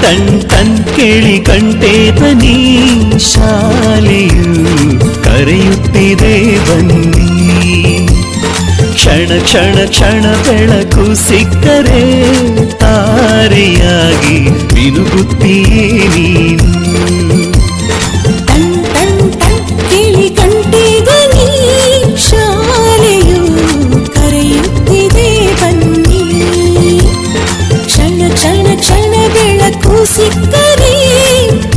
Ton ton ಕೇಳಿ ಕಂಠೇತನಿ ಶಾಲೆಯು ಕರೆಯುತ್ತಿದೆ ಬನ್ನಿ. ಕ್ಷಣ ಕ್ಷಣ ಕ್ಷಣ ಬೆಳಕು ಸಿಕ್ಕರೆ ತಾರೆಯಾಗಿ ಮಿನುಗುತ್ತೀಯೇ ನೀನು. ಟನ್ ಟನ್ ಟನ್ ಕೇಳಿ ಕಂಠೇತನಿ ಶಾಲೆಯು ಕರೆಯುತ್ತಿದೆ ಬನ್ನಿ. ಕ್ಷಣ ಕ್ಷಣ ಕ್ಷಣ ಬೆಳಕು ಸಿಕ್ಕರೆ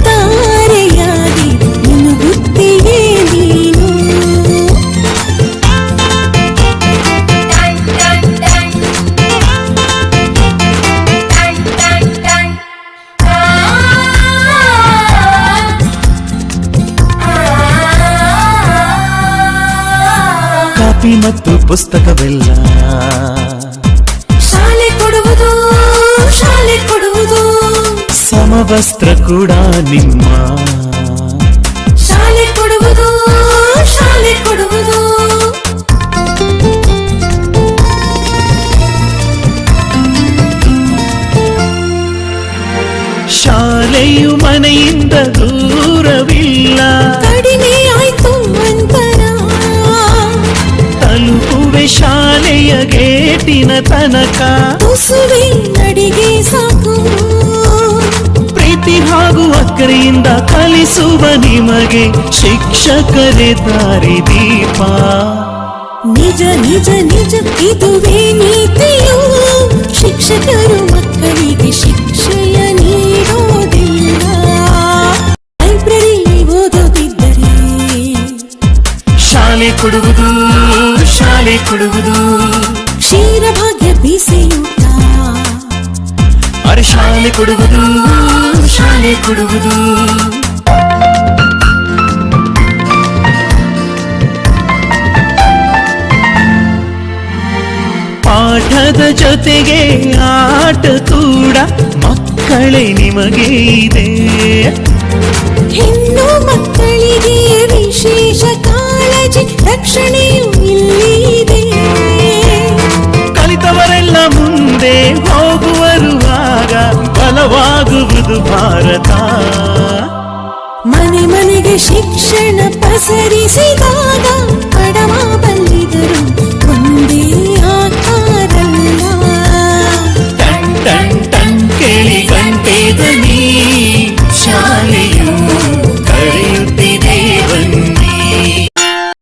ತಾರೆಯಾಗಿ ಮಿನುಗುತ್ತೀಯೇ ನೀನು. ಕಾಪಿ ಮತ್ತು ಪುಸ್ತಕವೆಲ್ಲ ಶಾಲೆ ಕೊಡುವುದು, ಶಾಲೆ ಕೊಡುವುದು. ಸಮವಸ್ತ್ರ ಕೂಡ ನಿಮ್ಮ ಶಾಲೆ ಕೊಡುವುದು, ಶಾಲೆ ಕೊಡುವುದು. ಶಾಲೆಯು ಮನೆಯಿಂದ ದೂರವಿಲ್ಲ, ಕಡಿಮೆ ಆಯ್ತು ಅಂತರ. ತಲುಪುವೆ ಶಾಲೆಯ ಗೇಟಿನ ತನಕ. ತುಸುವೆ ನಡಿಗೆ ಸಾಕು. ಪ್ರೀತಿ ಹಾಗೂ ಅಕ್ಕರೆಯಿಂದ ಕಲಿಸುವ ನಿಮಗೆ ಶಿಕ್ಷಕರೇ ದಾರಿ ದೀಪ. ನಿಜ ನಿಜ ನಿಜ ಇದುವೇ ನೀತಿಯು. ಶಿಕ್ಷಕರು ಮಕ್ಕಳಿಗೆ ಶಿಕ್ಷೆಯ ನೀಡೋದಿಲ್ಲ. ಲೈಬ್ರರಿಯಲ್ಲಿ ಓದೋದಿದ್ದರೆ ಶಾಲೆ ಕೊಡುವುದು, ಶಾಲೆ ಕೊಡುವುದು. ಕ್ಷೀರಭಾಗ್ಯ ಬಿಸಿಯೂಟ. ಅರೆ ಶಾಲೆ ಕೊಡುವುದು, ಶಾಲೆ ಕೊಡುವುದು. ಪಾಠದ ಜೊತೆಗೆ ಆಟ ಕೂಡ ಮಕ್ಕಳೇ ನಿಮಗೆ ಇದೆ. ಹೆಣ್ಣು ಮಕ್ಕಳಿಗೆ ವಿಶೇಷ ಕಾಳಜಿ, ರಕ್ಷಣೆಯೂ ಇಲ್ಲಿದೆ. ಕಲಿತವರೆಲ್ಲ ಮುಂದೆ ಹೋಗುವರುವಾಗ ಬಲವಾಗುವುದು ಭಾರತ. ಮನೆ ಮನೆಗೆ ಶಿಕ್ಷಣ ಪಸರಿಸಿದ